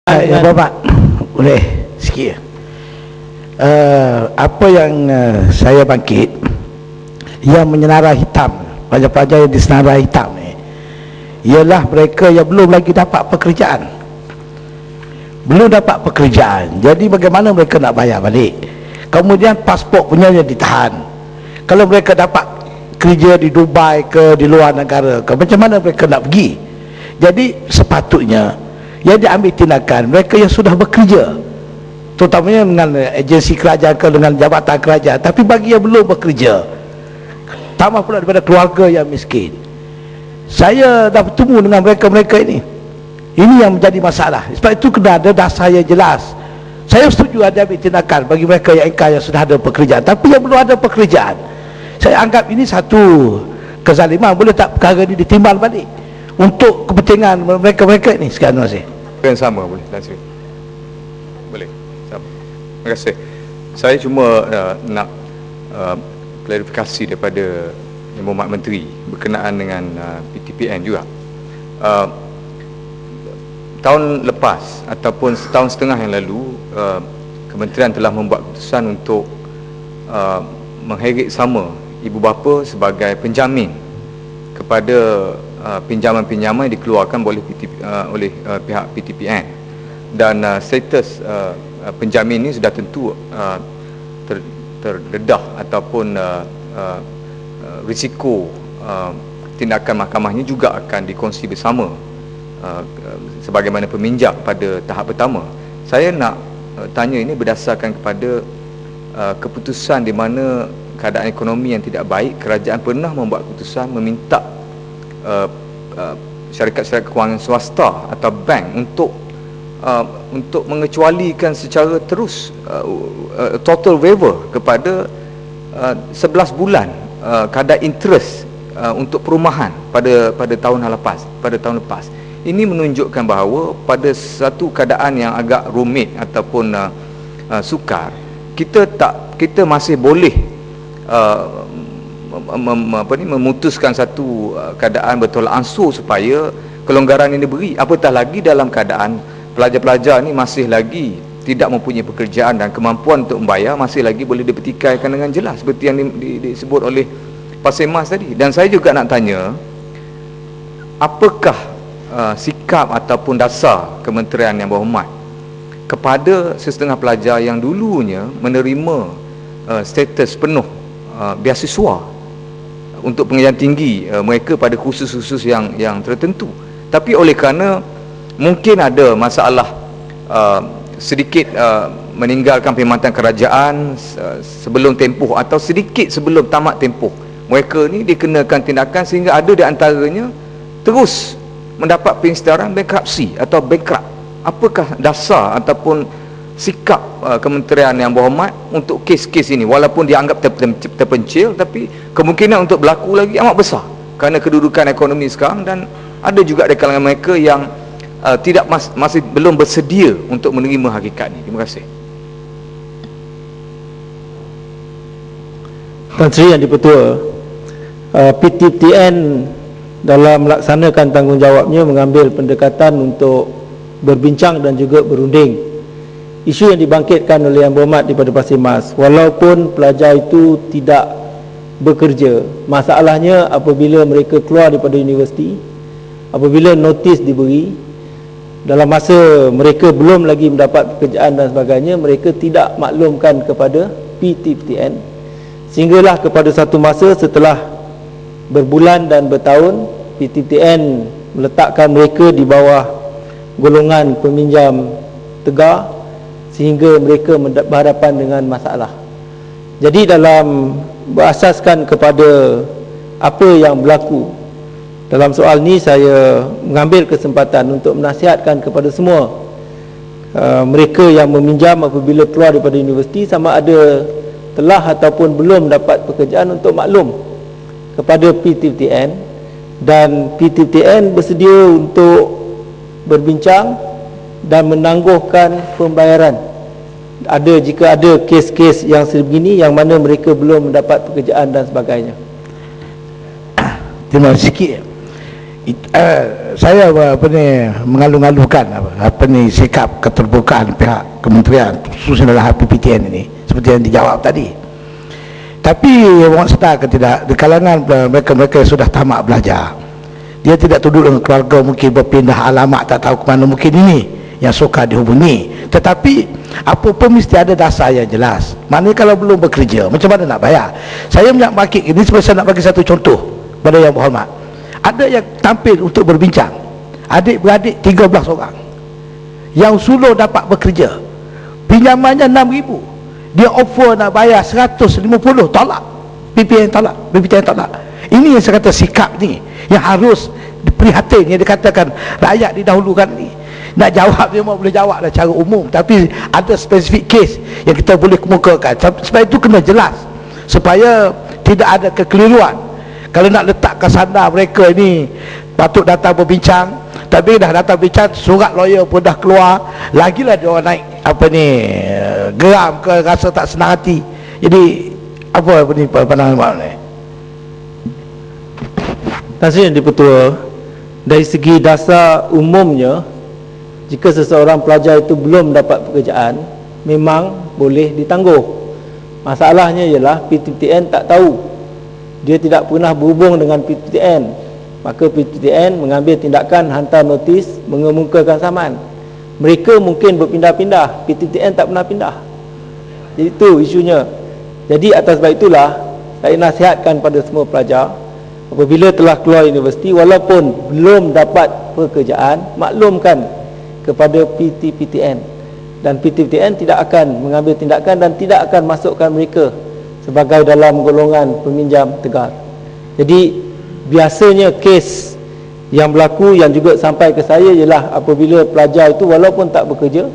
Ya Bapak, boleh sikit. Apa yang saya bangkit, yang menyenarai hitam, pelajar-pelajar yang disenarai hitam ni, ialah mereka yang belum lagi dapat pekerjaan. Belum dapat pekerjaan, jadi bagaimana mereka nak bayar balik? Kemudian pasport punya yang ditahan. Kalau mereka dapat kerja di Dubai ke, di luar negara ke, macam mana mereka nak pergi? Jadi sepatutnya yang diambil tindakan mereka yang sudah bekerja, terutamanya dengan agensi kerajaan ke, dengan jabatan kerajaan. Tapi bagi yang belum bekerja, tambah pula daripada keluarga yang miskin, saya dah bertemu dengan mereka-mereka ini yang menjadi masalah. Sebab itu kena ada dasar yang jelas. Saya setuju ada ambil tindakan bagi mereka yang engkau yang sudah ada pekerjaan. Tapi yang belum ada pekerjaan, saya anggap ini satu kezaliman. Boleh tak perkara ini ditimbal balik untuk kepentingan mereka-mereka ini? Sekian, terima kasih. Yang sama boleh, Nasri. Boleh, sama. Terima kasih. Saya cuma nak klarifikasi daripada Yang Berhormat Menteri berkenaan dengan PTPN juga. Tahun lepas ataupun setahun setengah yang lalu, Kementerian telah membuat keputusan untuk mengheret sama ibu bapa sebagai penjamin kepada pinjaman-pinjaman yang dikeluarkan oleh pihak PTPN, dan status penjamin ini sudah tentu terdedah ataupun risiko tindakan mahkamahnya juga akan dikongsi bersama sebagaimana peminjam pada tahap pertama. Saya nak tanya ini berdasarkan kepada keputusan di mana keadaan ekonomi yang tidak baik, kerajaan pernah membuat keputusan meminta syarikat-syarikat kewangan swasta atau bank untuk mengecualikan secara terus total waiver kepada 11 bulan kadar interest untuk perumahan pada tahun lepas. Ini menunjukkan bahawa pada satu keadaan yang agak rumit ataupun sukar, kita masih boleh memutuskan satu keadaan bertolak ansur supaya kelonggaran ini diberi. Apatah lagi dalam keadaan pelajar-pelajar ni masih lagi tidak mempunyai pekerjaan dan kemampuan untuk membayar masih lagi boleh dipertikaikan dengan jelas seperti yang disebut oleh Pasir Mas tadi. Dan saya juga nak tanya, apakah sikap ataupun dasar Kementerian Yang Berhormat kepada sesetengah pelajar yang dulunya menerima status penuh beasiswa untuk pengajian tinggi mereka pada khusus-khusus yang tertentu, tapi oleh kerana mungkin ada masalah sedikit meninggalkan perkhidmatan kerajaan sebelum tempoh atau sedikit sebelum tamat tempoh, mereka ni dikenakan tindakan sehingga ada di antaranya terus mendapat pengisytiharan bankruptcy atau bankrupt. Apakah dasar ataupun sikap Kementerian Yang Berhormat untuk kes-kes ini, walaupun dianggap terpencil, tapi kemungkinan untuk berlaku lagi amat besar kerana kedudukan ekonomi sekarang, dan ada juga di kalangan mereka yang masih belum bersedia untuk menerima hakikat ini. Terima kasih. Tan Sri Yang Dipertua, PTPN dalam melaksanakan tanggungjawabnya mengambil pendekatan untuk berbincang dan juga berunding isu yang dibangkitkan oleh Yang Berhormat daripada Pasir Mas. Walaupun pelajar itu tidak bekerja, masalahnya apabila mereka keluar daripada universiti, apabila notis diberi, dalam masa mereka belum lagi mendapat pekerjaan dan sebagainya, mereka tidak maklumkan kepada PTPN, sehinggalah kepada satu masa setelah berbulan dan bertahun, PTPN meletakkan mereka di bawah golongan peminjam tegar sehingga mereka berhadapan dengan masalah. Jadi dalam berasaskan kepada apa yang berlaku dalam soal ni, saya mengambil kesempatan untuk menasihatkan kepada semua mereka yang meminjam apabila keluar daripada universiti, sama ada telah ataupun belum dapat pekerjaan, untuk maklum kepada PTPN, dan PTPN bersedia untuk berbincang dan menangguhkan pembayaran jika ada kes-kes yang sebegini yang mana mereka belum mendapat pekerjaan dan sebagainya. Terima kasih sikit. Saya mengalu-alukan sikap keterbukaan pihak kementerian khususnya dalam PPTN ini seperti yang dijawab tadi. Tapi orang sedar ke tidak, di kalangan mereka yang sudah tamat belajar, dia tidak duduk dengan keluarga, mungkin berpindah alamat, tak tahu ke mana mungkin ini yang suka dihubungi. Tetapi apa pun mesti ada dasar yang jelas. Maknanya kalau belum bekerja, macam mana nak bayar? Saya nak bagi ini, sebab saya nak bagi satu contoh pada yang berhormat. Ada yang tampil untuk berbincang, adik-beradik 13 orang yang sulur dapat bekerja, pinjamannya 6,000, dia offer nak bayar 150, tolak. PPTN tolak. Ini yang saya kata sikap ni yang harus prihatin, yang dikatakan rakyat didahulukan ni. Nak jawab dia boleh jawab lah cara umum, tapi ada spesifik kes yang kita boleh kemukakan. Sebab itu kena jelas supaya tidak ada kekeliruan. Kalau nak letakkan sandar mereka ini patut datang berbincang, tapi dah datang bincang, surat lawyer pun dah keluar, lagilah dia orang naik geram ke, rasa tak senang hati. Jadi apa ni pandangan Mak ni? Terima kasih Yang di-Pertua. Dari segi dasar umumnya, jika seseorang pelajar itu belum dapat pekerjaan, memang boleh ditangguh. Masalahnya ialah PTTN tak tahu, dia tidak pernah berhubung dengan PTTN, maka PTTN mengambil tindakan hantar notis mengemukakan saman. Mereka mungkin berpindah-pindah, PTTN tak pernah pindah. Jadi itu isunya. Jadi atas sebab itulah saya nasihatkan pada semua pelajar, apabila telah keluar universiti, walaupun belum dapat pekerjaan, maklumkan kepada PTPTN, dan PTPTN tidak akan mengambil tindakan dan tidak akan masukkan mereka sebagai dalam golongan peminjam tegar. Jadi biasanya kes yang berlaku yang juga sampai ke saya ialah apabila pelajar itu walaupun tak bekerja,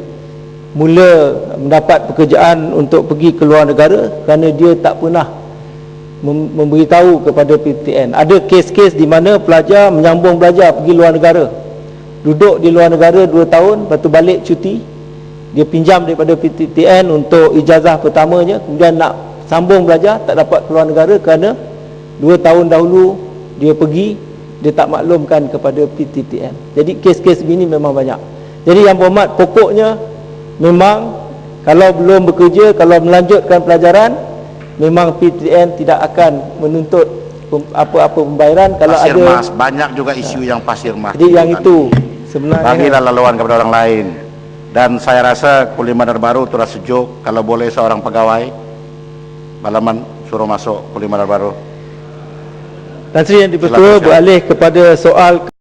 mula mendapat pekerjaan untuk pergi ke luar negara kerana dia tak pernah memberitahu kepada PTN. Ada kes-kes di mana pelajar menyambung belajar pergi luar negara, duduk di luar negara 2 tahun, lepas tu balik cuti, dia pinjam daripada PTN untuk ijazah pertamanya, kemudian nak sambung belajar, tak dapat keluar negara kerana 2 tahun dahulu dia pergi, dia tak maklumkan kepada PTTN. Jadi kes-kes begini memang banyak. Jadi yang berhormat, pokoknya memang kalau belum bekerja, kalau melanjutkan pelajaran, memang PTTN tidak akan menuntut apa-apa pembayaran. Kalau pasir ada mas, banyak juga isu yang pasir mas. Jadi yang itu sebenarnya bagilah laluan kepada orang lain. Dan saya rasa Kuliah Bandar Baru terus sejuk. Kalau boleh seorang pegawai Balaman suruh masuk Kuliah Bandar Baru. Tan Sri Yang di-Pertua beralih kepada soal